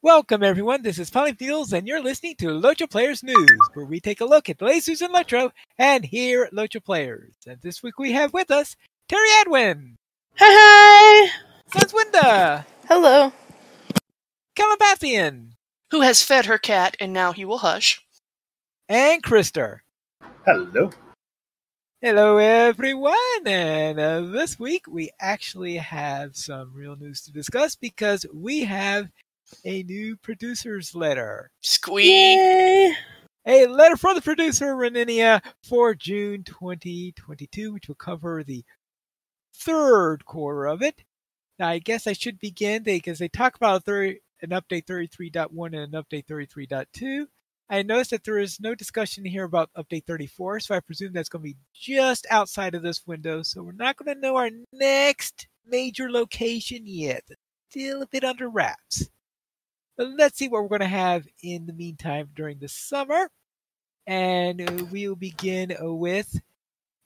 Welcome, everyone. This is Polyfields, and you're listening to LOTRO Players News, where we take a look at the latest news in LOTRO and here at LOTRO Players. And this week we have with us Terry Edwin. Hi! Sunswinda. Hello. Calabathian. Who has fed her cat, and now he will hush. And Krister. Hello. Hello, everyone. And this week we actually have some real news to discuss because we have a new producer's letter. Squeak! Yay! A letter from the producer, Reninia, for June 2022, which will cover the third quarter of it. Now, I guess I should begin because they talk about an update 33.1 and an update 33.2. I noticed that there is no discussion here about update 34, so I presume that's going to be just outside of this window. So we're not going to know our next major location yet. Still a bit under wraps. But let's see what we're going to have in the meantime during the summer. And we'll begin with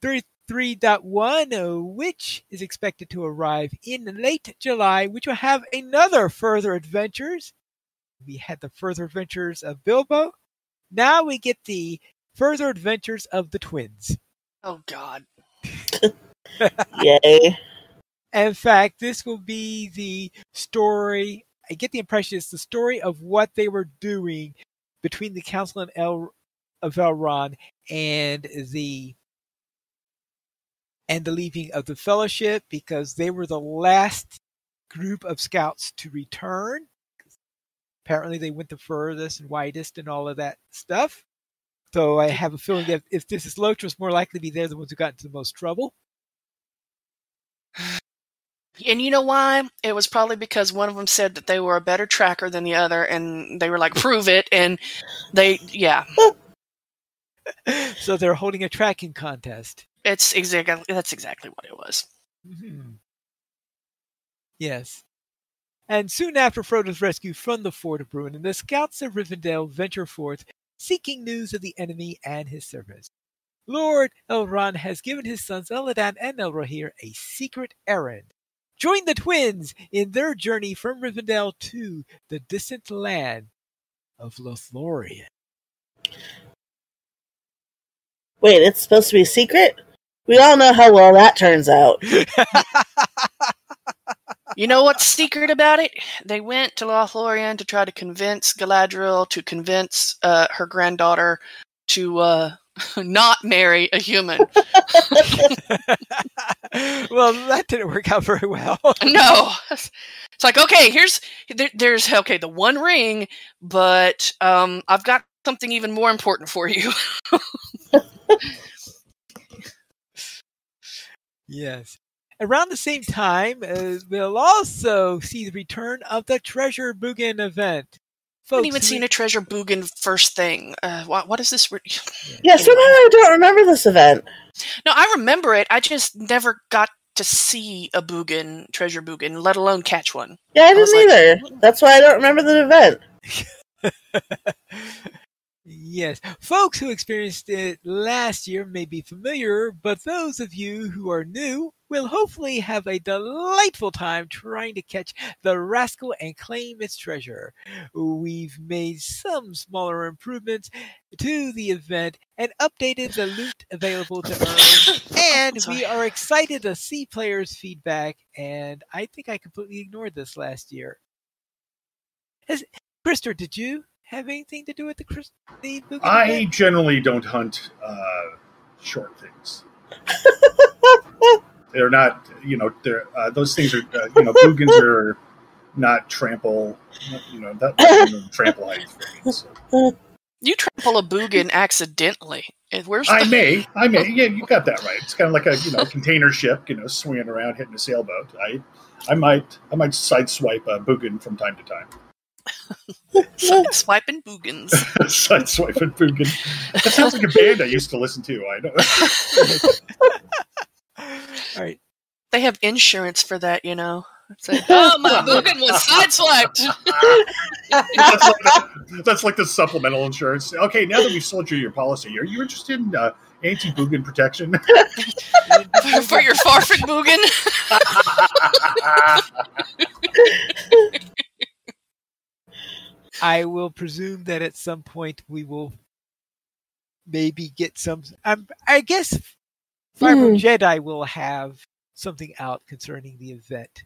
33.1, which is expected to arrive in late July, which will have another Further Adventures. We had the Further Adventures of Bilbo. Now we get the Further Adventures of the Twins. Oh, God. Yay. In fact, this will be the story. I get the impression it's the story of what they were doing between the Council of Elrond and the leaving of the Fellowship, because they were the last group of scouts to return. Apparently they went the furthest and widest and all of that stuff. So I have a feeling that if this is LOTRO, it's more likely to be they're the ones who got into the most trouble. And you know why? It was probably because one of them said that they were a better tracker than the other, and they were like, prove it, and yeah. So they're holding a tracking contest. That's exactly what it was. Mm-hmm. Yes. And soon after Frodo's rescue from the Fort of Bruin, the scouts of Rivendell venture forth, seeking news of the enemy and his servants. Lord Elrond has given his sons Elladan and Elrohir a secret errand. Join the twins in their journey from Rivendell to the distant land of Lothlorien. Wait, it's supposed to be a secret? We all know how well that turns out. You know what's secret about it? They went to Lothlorien to try to convince Galadriel to convince her granddaughter to not marry a human. Well, that didn't work out very well. No. It's like, okay, there's the one ring, but I've got something even more important for you. Yes. Around the same time, we'll also see the return of the Treasure Bougain event. I haven't even seen a Treasure Bougain first thing. What is this? Yeah, somehow I don't remember this event. No, I remember it. I just never got to see a Treasure Bougain, let alone catch one. Yeah, I didn't either. That's why I don't remember the event. Yes, folks who experienced it last year may be familiar, but those of you who are new will hopefully have a delightful time trying to catch the rascal and claim its treasure. We've made some smaller improvements to the event and updated the loot available to earn, and we are excited to see players' feedback, and I think I completely ignored this last year. Krister, did you have anything to do with the Bougain I event? generally don't hunt short things. They're not, those things are, Bougans are not trample, trample height things. So. You trample a Bougain accidentally. I may. Yeah, you got that right. It's kind of like a, container ship, swinging around, hitting a sailboat. I might sideswipe a Bougain from time to time. Sideswiping Bougans. Sideswiping Bougain. That sounds like a band I used to listen to. I know. All right. They have insurance for that, It's like, oh, my Bougain was sideswiped. That's like the supplemental insurance. Okay, now that we've sold you your policy, are you interested in anti-Bougain protection? For your Farfig Bougain? I will presume that at some point we will maybe get some. I guess Fiber Jedi will have something out concerning the event.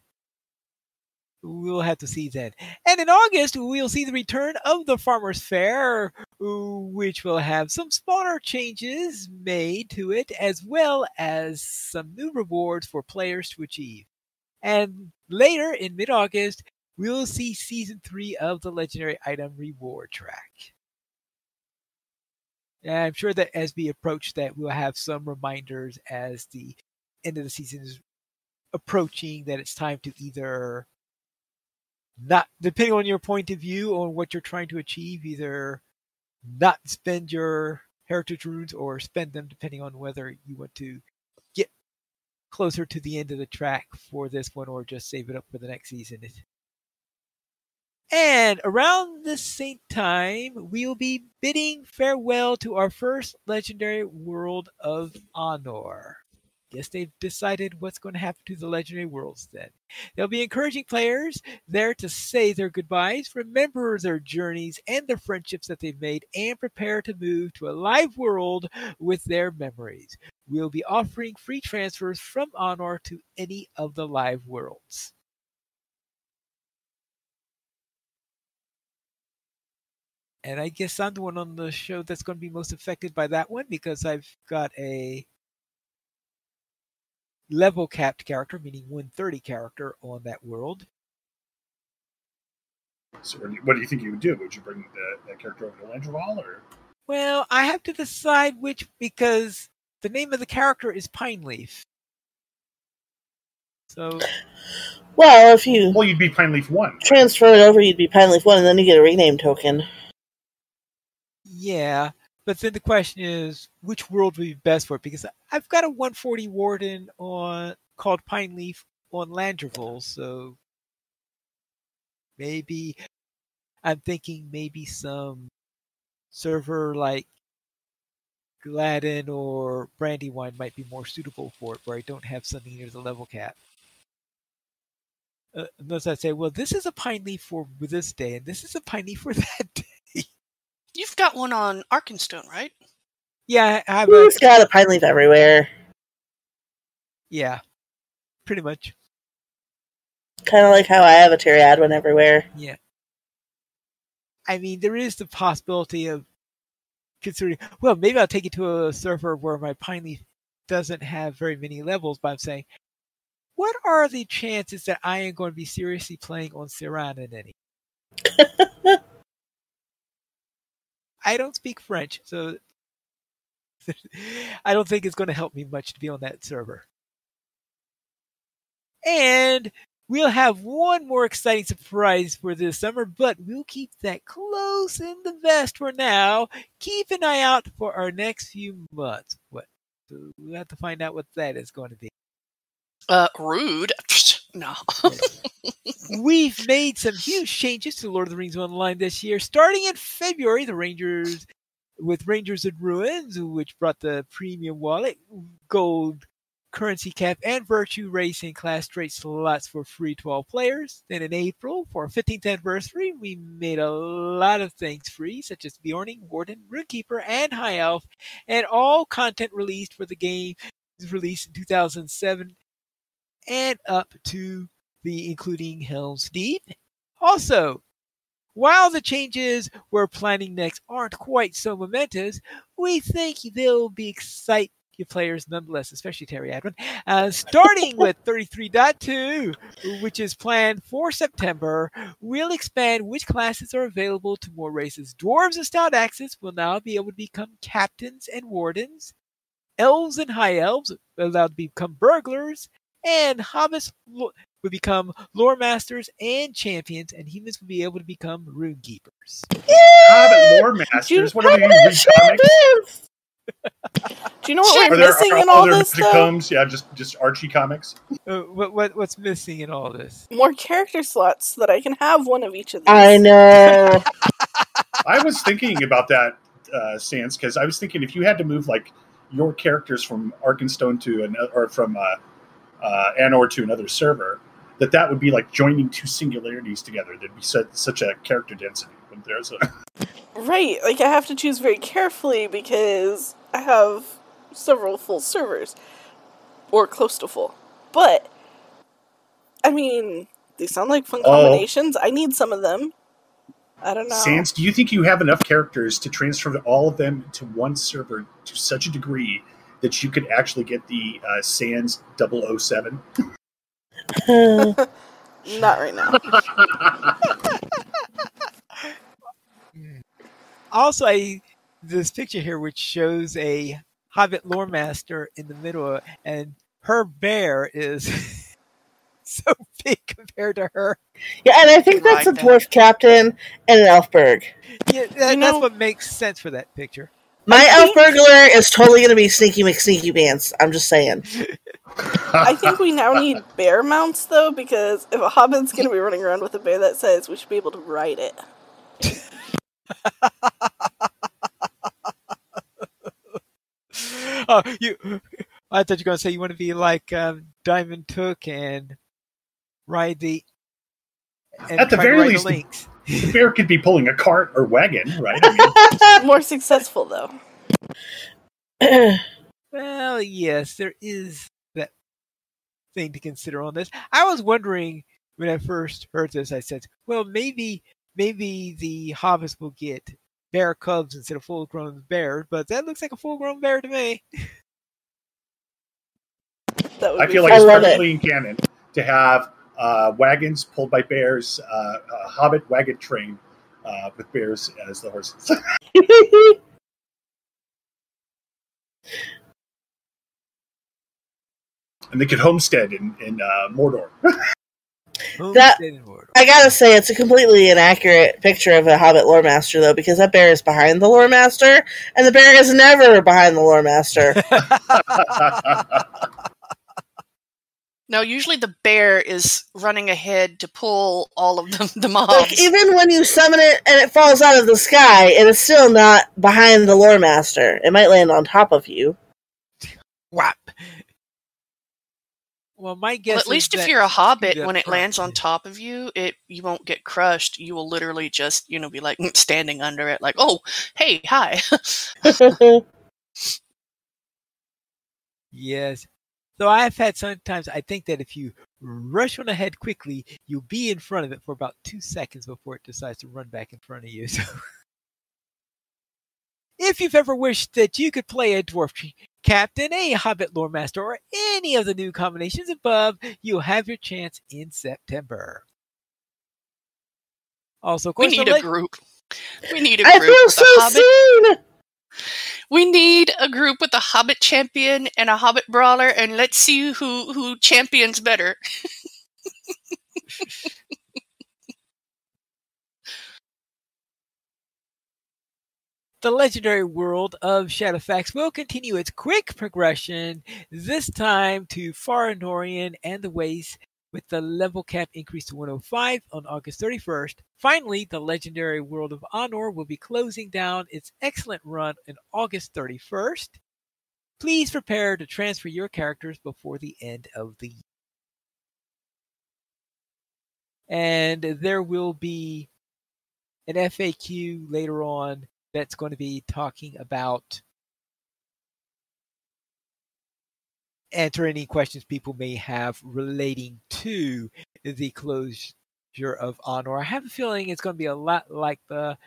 We'll have to see then. And in August, we'll see the return of the Farmers Fair, which will have some smaller changes made to it, as well as some new rewards for players to achieve. And later, in mid-August, we'll see Season 3 of the Legendary Item Reward Track. And I'm sure that as we approach that, we'll have some reminders as the end of the season is approaching that it's time to either not, depending on your point of view on what you're trying to achieve, either not spend your heritage runes or spend them depending on whether you want to get closer to the end of the track for this one or just save it up for the next season. And around the same time, we'll be bidding farewell to our first Legendary World of Honor. Guess they've decided what's going to happen to the Legendary Worlds then. They'll be encouraging players there to say their goodbyes, remember their journeys and the friendships that they've made, and prepare to move to a live world with their memories. We'll be offering free transfers from Honor to any of the live worlds. And I guess I'm the one on the show that's going to be most affected by that one because I've got a level capped character, meaning 130 character on that world. So what do you think you would do? Would you bring that character over to Landreval, or? Well, I have to decide which, because the name of the character is Pineleaf. So, well, if you you'd be Pineleaf 1. Transfer it over, you'd be Pineleaf 1, and then you get a rename token. Yeah, but then the question is, which world would be best for it? Because I've got a 140 warden called Pineleaf on Landreval, so maybe I'm thinking maybe some server like Gladden or Brandywine might be more suitable for it, where I don't have something near the level cap. Unless I say, well, this is a Pineleaf for this day, and this is a Pineleaf for that day. You've got one on Arkenstone, right? Yeah, I have Who's got a Pineleaf everywhere? Yeah, pretty much. Kind of like how I have a Teriad one everywhere. Yeah. I mean, there is the possibility of considering, well, maybe I'll take it to a server where my Pineleaf doesn't have very many levels, but I'm saying, what are the chances that I am going to be seriously playing on Siran any? I don't speak French, so I don't think it's going to help me much to be on that server. And we'll have one more exciting surprise for this summer, but we'll keep that close in the vest for now. Keep an eye out for our next few months. So we'll have to find out what that is going to be. Rude. No. We've made some huge changes to Lord of the Rings Online this year. Starting in February, Rangers and Ruins, which brought the premium wallet, gold currency cap, and virtue racing class straight slots for free 12 players. Then in April, for our 15th anniversary, we made a lot of things free, such as Bjorning, Warden, Runekeeper, and High Elf, and all content released for the game is released in 2007 and up to including Helm's Deep. Also, while the changes we're planning next aren't quite so momentous, we think they'll be exciting players nonetheless, especially Terry Adwin. Starting with 33.2, which is planned for September, we'll expand which classes are available to more races. Dwarves and Stout Axes will now be able to become captains and wardens. Elves and High Elves are allowed to become burglars. And Hobbits will become lore masters and champions, and humans will be able to become rune keepers. Hobbit lore masters? What are they? Read comics? Do you know what we're missing in all this, though? Yeah, just Archie comics. What's missing in all this? More character slots so that I can have one of each of these. I know. I was thinking about that, Sans, because I was thinking if you had to move like your characters from Arkenstone to or from Anor to another server, that would be like joining two singularities together. There'd be such a character density. When there's a Right, like I have to choose very carefully because I have several full servers. Or close to full. But, I mean, they sound like fun combinations. I need some of them. I don't know. Sans, do you think you have enough characters to transfer all of them to one server to such a degree that you could actually get the Sans 007? Not right now. Also, this picture here, which shows a Hobbit lore master in the middle, and her bear is so big compared to her. Yeah, and I think that's a dwarf captain and an elf berg. Yeah, that's what makes sense for that picture. My elf burglar is totally going to be Sneaky McSneaky Pants. I'm just saying. I think we now need bear mounts, though, because if a hobbit's going to be running around with a bear that size, we should be able to ride it. I thought you were going to say you want to be like Diamond Took and ride the... And at the very least, the bear could be pulling a cart or wagon, right? I mean, more successful, though. Well, yes, there is that thing to consider on this. I was wondering when I first heard this, I said, well, maybe the hobbits will get bear cubs instead of full-grown bears, but that looks like a full-grown bear to me. I feel like it's perfectly in canon to have wagons pulled by bears, a hobbit wagon train with bears as the horses. And they could homestead in Mordor. I gotta say, it's a completely inaccurate picture of a Hobbit lore master, though, because that bear is behind the lore master, and the bear is never behind the lore master. No, usually the bear is running ahead to pull all of the mobs. Like, even when you summon it and it falls out of the sky, it is still not behind the lore master. It might land on top of you. Whap. Well, my guess at least if you're a hobbit, when it lands on top of you, you won't get crushed. You will literally just, be like standing under it, like, oh, hey, hi. Yes. So I've had sometimes I think that if you rush on ahead quickly, you'll be in front of it for about 2 seconds before it decides to run back in front of you. So if you've ever wished that you could play a dwarf captain, a hobbit lore master, or any of the new combinations above, you'll have your chance in September. Also, of course, we need a group. We need a group. I feel so seen. We need a group with a Hobbit champion and a Hobbit brawler, and let's see who champions better. The legendary world of Shadowfax will continue its quick progression, this time to Farinorian and the Waste, with the level cap increased to 105 on August 31st. Finally, the legendary world of Honor will be closing down its excellent run on August 31st. Please prepare to transfer your characters before the end of the year. And there will be an FAQ later on that's going to be talking about answer any questions people may have relating to the closure of Honor. I have a feeling it's going to be a lot like the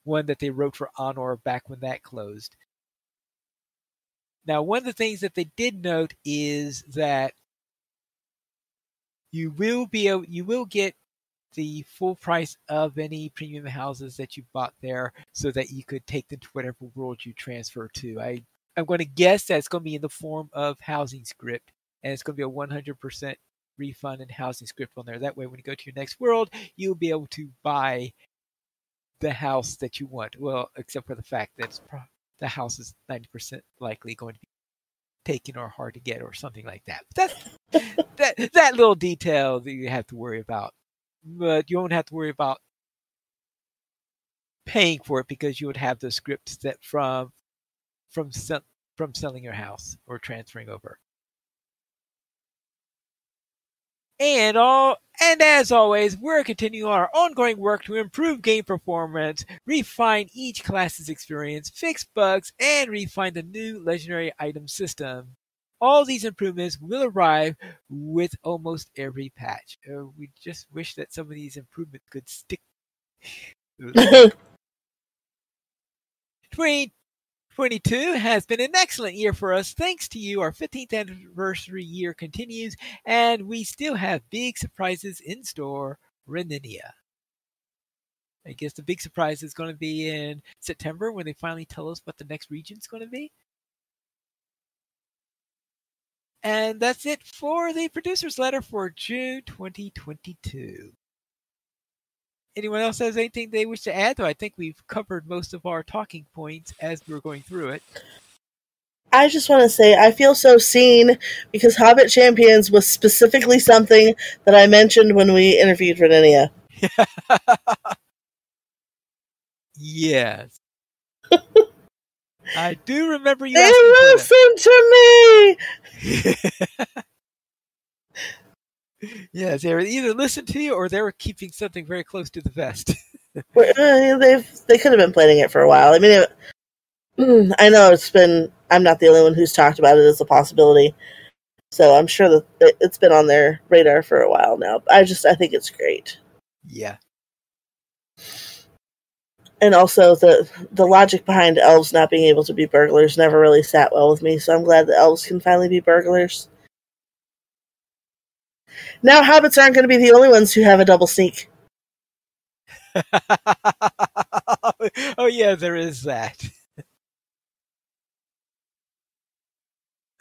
one that they wrote for Honor back when that closed. Now, one of the things that they did note is that you will get the full price of any premium houses that you bought there so that you could take them to whatever world you transfer to. I'm going to guess that it's going to be in the form of housing script, and it's going to be a 100% refund and housing script on there. That way, when you go to your next world, you'll be able to buy the house that you want. Well, except for the fact that the house is 90% likely going to be taken or hard to get or something like that. That's that little detail that you have to worry about. But you won't have to worry about paying for it because you would have the scripts that from selling your house or transferring over. And as always, we're continuing our ongoing work to improve game performance, refine each class's experience, fix bugs, and refine the new legendary item system. All these improvements will arrive with almost every patch. We just wish that some of these improvements could stick. 2022 has been an excellent year for us. Thanks to you, our 15th anniversary year continues, and we still have big surprises in store for Reninia. I guess the big surprise is going to be in September when they finally tell us what the next region is going to be. And that's it for the producer's letter for June 2022. Anyone else has anything they wish to add? Though I think we've covered most of our talking points as we were going through it. I just want to say I feel so seen because Hobbit Champions was specifically something that I mentioned when we interviewed Reninia. Yes. I do remember you They asking listen to me! Yes, they were either listened to you or they were keeping something very close to the vest. They could have been planning it for a while. I mean, I know I'm not the only one who's talked about it as a possibility. So I'm sure that it's been on their radar for a while now. I think it's great. Yeah. And also the logic behind elves not being able to be burglars never really sat well with me, so I'm glad that elves can finally be burglars. Now hobbits aren't going to be the only ones who have a double sneak. Oh yeah, there is that.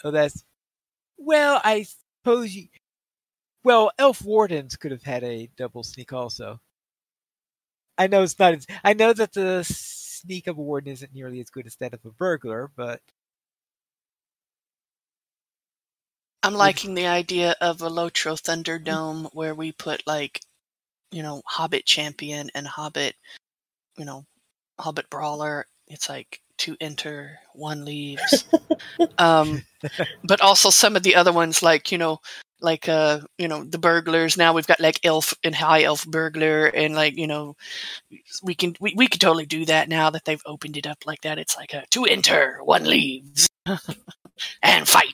Oh, I suppose elf wardens could have had a double sneak also. I know it's not. I know that the sneak of a warden isn't nearly as good as that of a burglar, but I'm liking the idea of a LOTRO Thunderdome where we put Hobbit Champion and Hobbit Brawler. It's like 2 enter, 1 leaves. But also some of the other ones the burglars. Now we've got elf and high elf burglar, and we could totally do that now that they've opened it up like that. It's like a 2 enter, 1 leaves, and fight.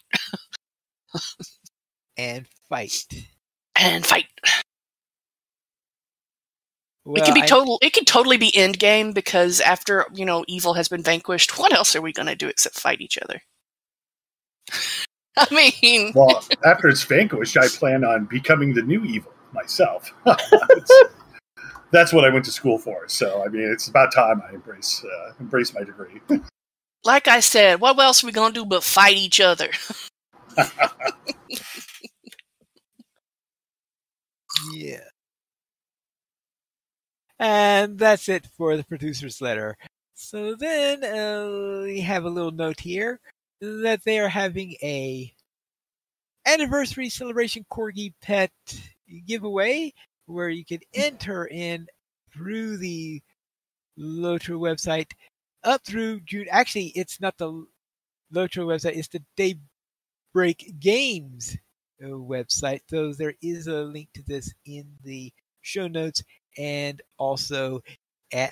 And fight. Well, it can totally be end game because after evil has been vanquished, what else are we going to do except fight each other? I mean, well, after it's vanquished, I plan on becoming the new evil myself. That's what I went to school for. So, I mean, it's about time I embrace my degree. Like I said, what else are we going to do but fight each other? Yeah. And that's it for the producer's letter. So then we have a little note here that they are having a anniversary celebration Corgi pet giveaway where you can enter in through the LOTRO website up through June. Actually, it's not the LOTRO website, it's the Daybreak Games website. So there is a link to this in the show notes and also in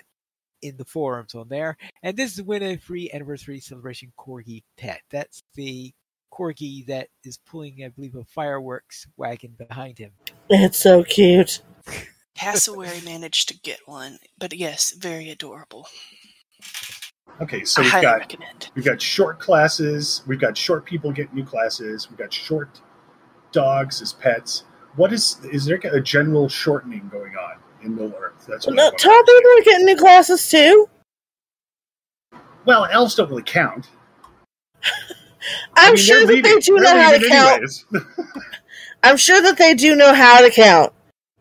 the forums on there. And this is win a free anniversary celebration Corgi pet. That's the Corgi that is pulling, I believe, a fireworks wagon behind him. It's so cute. Cassowary managed to get one, but yes, very adorable. Okay, so we've got short classes, we've got short people get new classes, we've got short dogs as pets. Is there a general shortening going on in Middle Earth? That's what tall people are getting new classes too. Well, elves don't really count. I'm sure that they do know how to count. I'm sure that they do know how to count.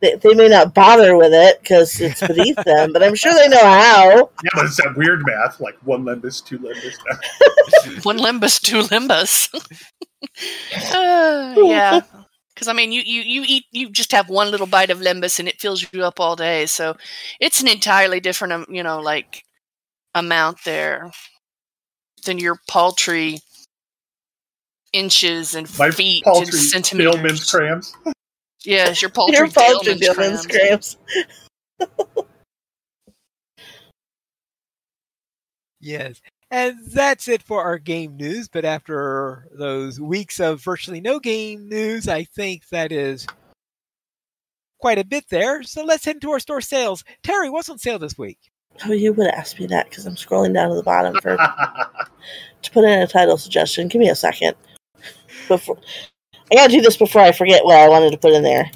They may not bother with it because it's beneath them, but I'm sure they know how. Yeah, but it's that weird math, like 1 limbus, 2 limbus. 1 limbus, 2 limbus. Yeah. Because, I mean, you just have one little bite of limbus and it fills you up all day. So it's an entirely different, amount there than your paltry inches and feet and centimeters. Philman's crayons. Yes, your paltry Your paltry Daleman's Daleman's cramps. cramps. Yes. And that's it for our game news. But after those weeks of virtually no game news, I think that is quite a bit there. So let's head into our store sales. Terry, what's on sale this week? Oh, you would ask me that because I'm scrolling down to the bottom to put in a title suggestion. Give me a second. I gotta do this before I forget what I wanted to put in there.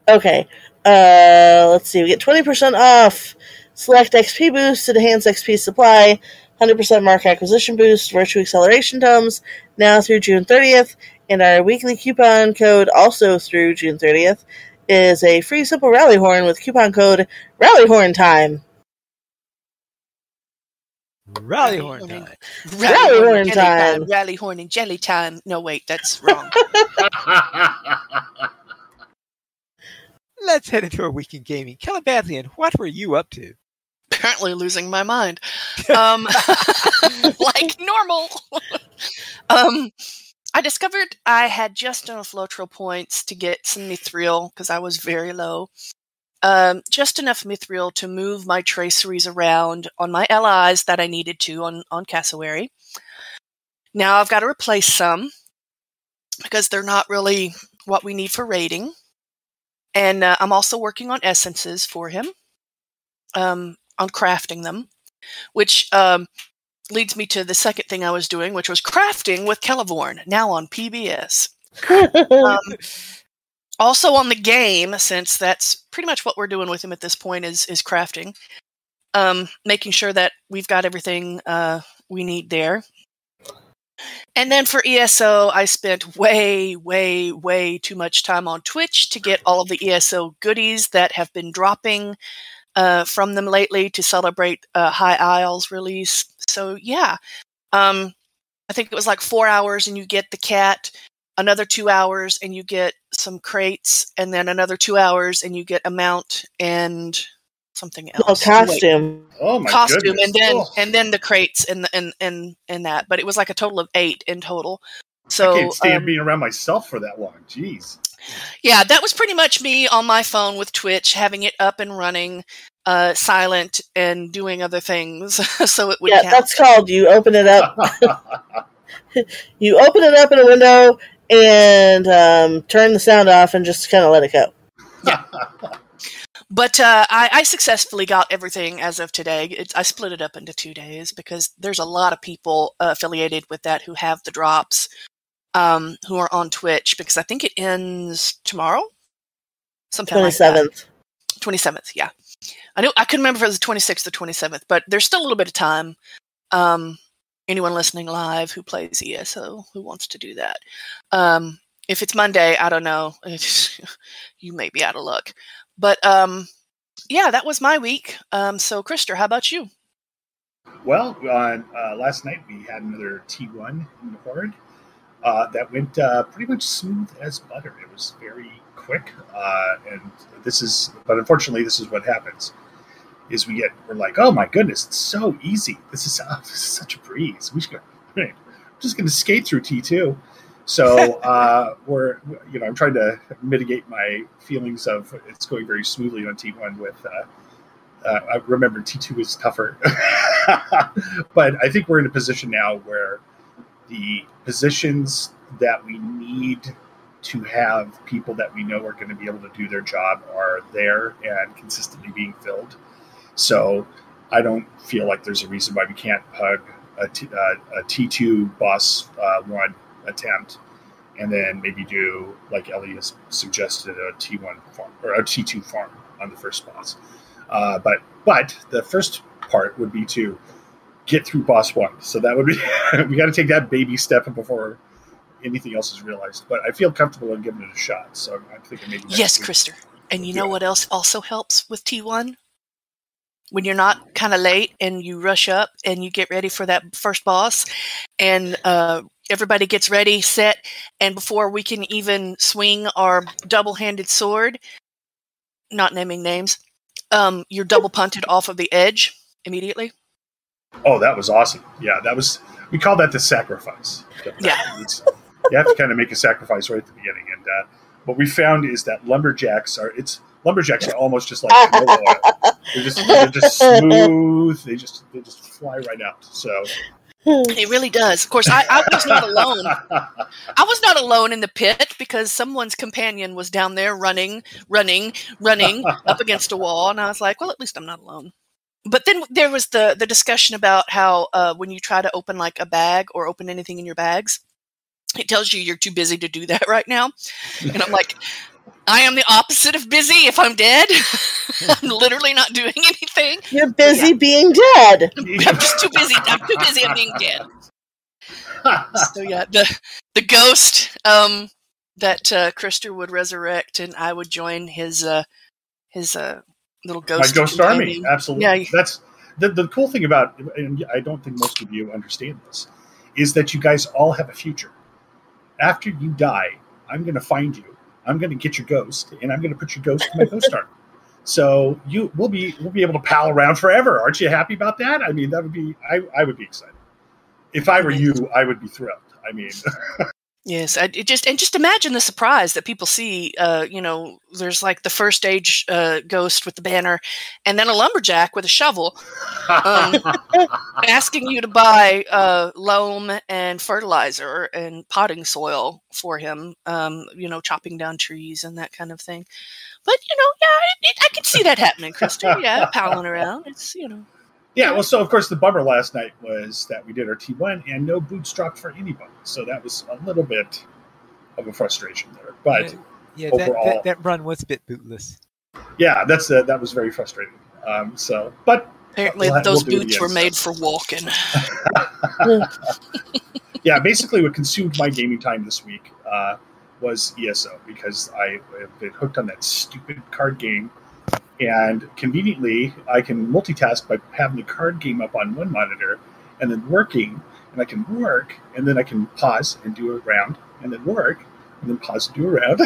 Okay. Let's see. We get 20% off select XP boost, enhanced XP supply, 100% mark acquisition boost, virtue acceleration tomes, now through June 30th, and our weekly coupon code also through June 30th is a free simple Rallyhorn with coupon code Rallyhorn time. Rallyhorn time. Rallyhorn time. Rallyhorn and jelly time. No, wait, that's wrong. Let's head into our week in gaming. Calabathian, what were you up to? Apparently losing my mind. Like normal. I discovered I had just enough LOTRO points to get some mithril because I was very low. Just enough mithril to move my traceries around on my allies that I needed to on Cassowary. Now I've got to replace some because they're not really what we need for raiding. And I'm also working on essences for him, on crafting them, which leads me to the second thing I was doing, which was crafting with Celeborn, now on PBS. Also on the game, since that's pretty much what we're doing with him at this point is crafting, making sure that we've got everything we need there. And then for ESO, I spent way, way, way too much time on Twitch to get all of the ESO goodies that have been dropping from them lately to celebrate High Isle's release. So yeah, I think it was like 4 hours and you get the cat, another 2 hours and you get some crates, and then another 2 hours and you get a mount and something else. Costume. Oh my costume, goodness. and then the crates and that. But it was like a total of 8 in total. So I can't stand being around myself for that long. Jeez. Yeah, that was pretty much me on my phone with Twitch, having it up and running, silent, and doing other things, so it would count. That's called you open it up. You open it up in a window and turn the sound off and just kind of let it go. Yeah. But I successfully got everything as of today. I split it up into 2 days because there's a lot of people affiliated with that who have the drops, who are on Twitch, because I think it ends tomorrow? Sometime 27th. like that. 27th, yeah. I couldn't remember if it was the 26th or 27th, but there's still a little bit of time. Anyone listening live who plays ESO who wants to do that. If it's Monday, I don't know. You may be out of luck. But yeah, that was my week. So, Krister, how about you? Well, last night we had another T1 in the Horde that went pretty much smooth as butter. It was very quick, but unfortunately, this is what happens: is we're like, oh my goodness, it's so easy. This is such a breeze. I'm just going to skate through T2. So I'm trying to mitigate my feelings of it's going very smoothly on T1 with. I remember T2 was tougher, but I think we're in a position now where the positions that we need to have people that we know are going to be able to do their job are there and consistently being filled. So I don't feel like there's a reason why we can't hug a T2 boss one attempt, and then maybe do, like Ellie has suggested, a T1 farm or a T2 farm on the first boss. But the first part would be to get through boss one. So that would be we got to take that baby step before anything else is realized. But I feel comfortable in giving it a shot. So I'm thinking maybe. Yes, Krister. And you know what else also helps with T1? When you're not kind of late and you rush up and you get ready for that first boss, and everybody gets ready, set, and before we can even swing our double-handed sword, not naming names, you're double punted off of the edge immediately. Oh, that was awesome. Yeah, we call that the sacrifice. Yeah. You have to kind of make a sacrifice right at the beginning. And what we found is that lumberjacks are almost just like canola oil. They're just smooth. They just fly right out. So it really does. Of course, I was not alone. I was not alone in the pit because someone's companion was down there running up against a wall, and I was like, well, at least I'm not alone. But then there was the discussion about how when you try to open like a bag or open anything in your bags, it tells you you're too busy to do that right now. And I'm like, I am the opposite of busy. If I'm dead, I'm literally not doing anything. You're busy being dead. I'm just too busy. I'm too busy of being dead. So yeah, the ghost that Krister would resurrect, and I would join his little ghost. My ghost companion. army, absolutely. Yeah. That's the cool thing about, and I don't think most of you understand this, is that you guys all have a future. After you die, I'm going to find you. I'm going to get your ghost, and I'm going to put your ghost in my ghost army. So we'll be able to pal around forever. Aren't you happy about that? I mean, that would be I would be excited. If I were you, I would be thrilled. I mean. Yes, just imagine the surprise that people see. There's like the first age ghost with the banner, and then a lumberjack with a shovel, asking you to buy loam and fertilizer and potting soil for him. Chopping down trees and that kind of thing. But I can see that happening, Krista. Yeah, palling around. It's Yeah, well, so of course the bummer last night was that we did our T1 and no boots dropped for anybody. So that was a little bit of a frustration there. But overall, that run was a bit bootless. Yeah, that was very frustrating. But apparently those boots were made for walking. Yeah, basically what consumed my gaming time this week was ESO because I have been hooked on that stupid card game. And conveniently, I can multitask by having the card game up on one monitor and then working. And I can work, and then I can pause and do a round, and then work, and then pause and do a round.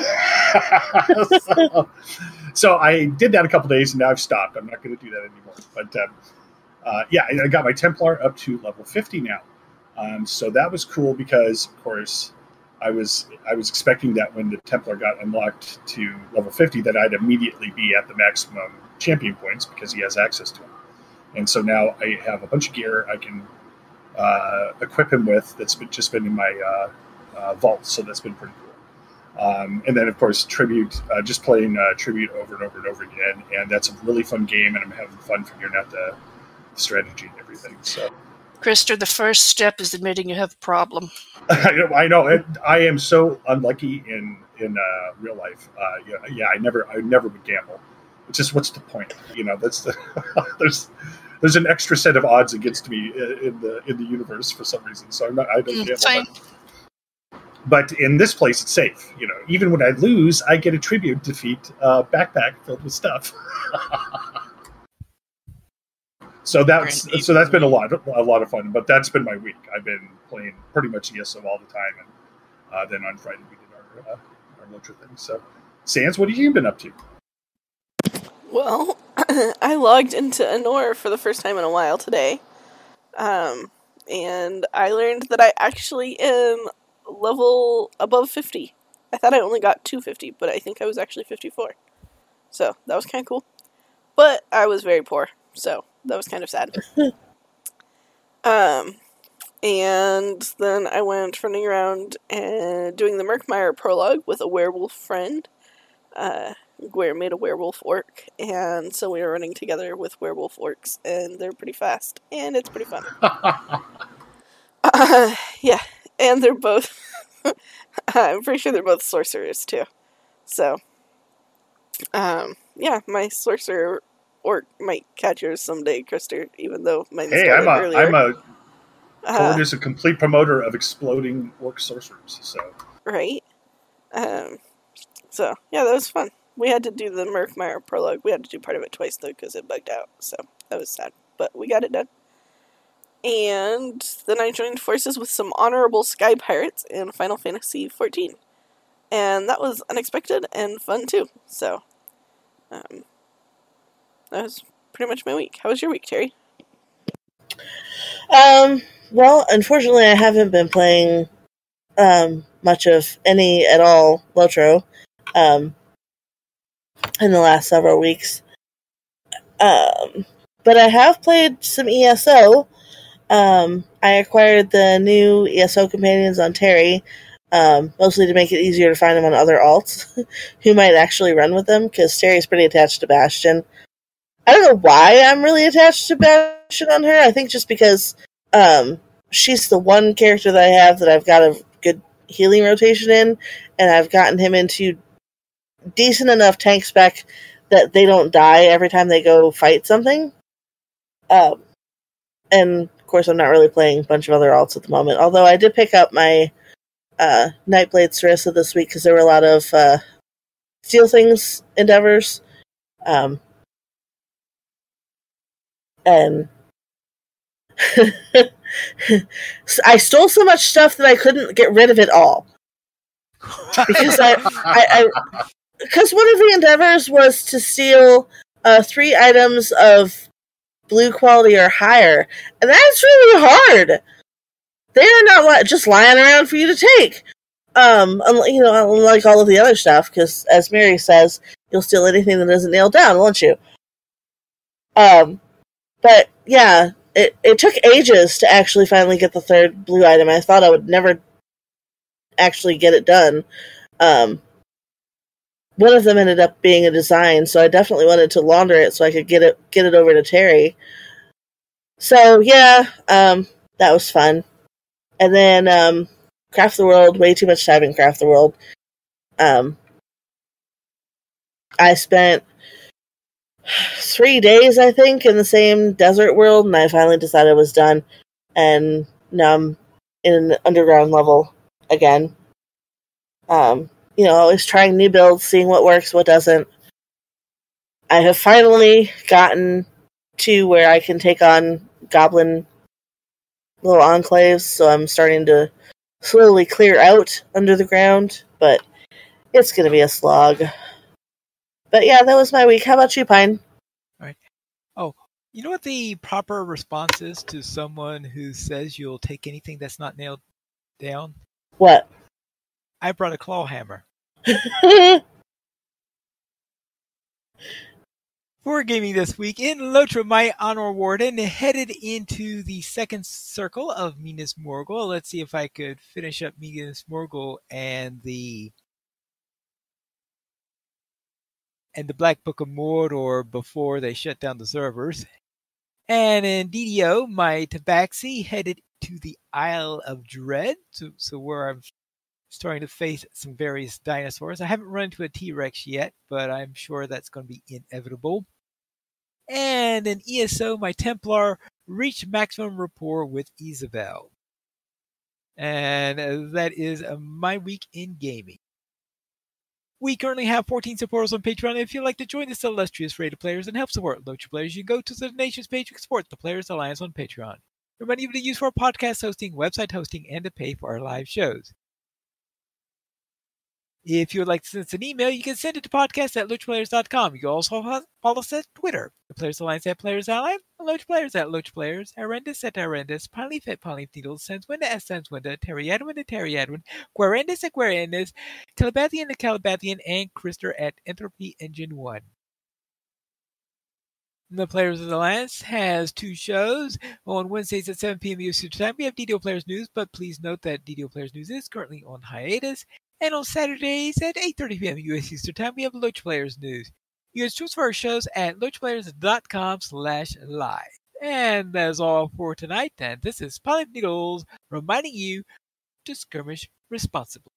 So I did that a couple days, and now I've stopped. I'm not going to do that anymore. But I got my Templar up to level 50 now. So that was cool because, of course, I was expecting that when the Templar got unlocked to level 50 that I'd immediately be at the maximum champion points because he has access to them. And so now I have a bunch of gear I can equip him with that's just been in my vault, so that's been pretty cool. And then, of course, Tribute, just playing Tribute over and over and over again, and that's a really fun game, and I'm having fun figuring out the strategy and everything. So, Krister, the first step is admitting you have a problem. I know. I am so unlucky in real life. I never would gamble. It's just, what's the point? That's there's an extra set of odds against me in the universe for some reason. So I don't gamble. But in this place, it's safe. Even when I lose, I get a tribute defeat backpack filled with stuff. So that's been a lot of fun, but that's been my week. I've been playing pretty much ESO all the time, and then on Friday we did our LOTRO thing. So, Sans, what have you been up to? Well, I logged into Anor for the first time in a while today, and I learned that I actually am level above 50. I thought I only got 250, but I think I was actually 54. So that was kind of cool. But I was very poor, so that was kind of sad. And then I went running around and doing the Murkmire prologue with a werewolf friend. Gware made a werewolf orc, and so we were running together with werewolf orcs, and they're pretty fast, and it's pretty fun. Yeah, and they're both... I'm pretty sure they're both sorcerers, too. So, yeah, my sorcerer orc might catch yours someday, Krister, even though mine started earlier. Ford is a complete promoter of exploding orc sorcerers, so... Right? So, yeah, that was fun. We had to do the Murkmire prologue. We had to do part of it twice, though, because it bugged out, so that was sad. But we got it done. And then I joined forces with some honorable sky pirates in Final Fantasy XIV. And that was unexpected and fun, too. So, that was pretty much my week. How was your week, Terry? Well, unfortunately, I haven't been playing much of any at all LOTRO in the last several weeks. But I have played some ESO. I acquired the new ESO companions on Terry, mostly to make it easier to find them on other alts who might actually run with them, because Terry's pretty attached to Bastion. I don't know why I'm really attached to Bastion on her. I think just because she's the one character that I have that I've got a good healing rotation in, and I've gotten him into decent enough tank spec that they don't die every time they go fight something. And, of course, I'm not really playing a bunch of other alts at the moment, although I did pick up my Nightblade Sarissa this week because there were a lot of Steel Things endeavors. And I stole so much stuff that I couldn't get rid of it all. Because because one of the endeavors was to steal 3 items of blue quality or higher, and that's really hard. They are not just lying around for you to take. Unlike all of the other stuff, because as Mary says, you'll steal anything that isn't nailed down, won't you? But yeah, it took ages to actually finally get the 3rd blue item. I thought I would never actually get it done. One of them ended up being a design, so I definitely wanted to launder it so I could get it over to Terry. So yeah, that was fun. And then Craft the World, way too much time in Craft the World. I spent 3 days, I think, in the same desert world, and I finally decided I was done. And now I'm in an underground level again. Always trying new builds, seeing what works, what doesn't. I have finally gotten to where I can take on goblin little enclaves, so I'm starting to slowly clear out under the ground, but it's going to be a slog. But yeah, that was my week. How about you, Pine? All right. Oh, you know what the proper response is to someone who says you'll take anything that's not nailed down? What? I brought a claw hammer. For gaming this week, in LOTRO, my honor warden headed into the second circle of Minas Morgul. Let's see if I could finish up Minas Morgul and the Black Book of Mordor before they shut down the servers. And in DDO, my Tabaxi headed to the Isle of Dread, so where I'm starting to face some various dinosaurs. I haven't run into a T-Rex yet, but I'm sure that's going to be inevitable. And in ESO, my Templar reached maximum rapport with Isabel. And that is my week in gaming. We currently have 14 supporters on Patreon. If you'd like to join this illustrious rate of players and help support LOTRO players, you can go to the donations page to support the Players Alliance on Patreon. Your money will be used for podcast hosting, website hosting, and to pay for our live shows. If you would like to send us an email, you can send it to podcast@LOTROplayers.com. You can also follow us at Twitter, the Players Alliance @Players Ally, LOTRO Players @LOTRO Players, Arendis @Arendis, Pineleaf @Pineleaf Needles, Sanswinda @Sanswinda, Terry Edwin @Terry Edwin, Guarendis @Guarendis, Calabathian @Calabathian, and Krister @Entropy Engine 1. The Players Alliance has 2 shows. On Wednesdays at 7 p.m. US Eastern Time, we have DDO Players News, but please note that DDO Players News is currently on hiatus. And on Saturdays at 8:30 p.m. US Eastern Time, we have LOTRO Players News. You can choose for our shows at LOTROplayers.com/live. And that's all for tonight. And this is Pineleaf Needles reminding you to skirmish responsibly.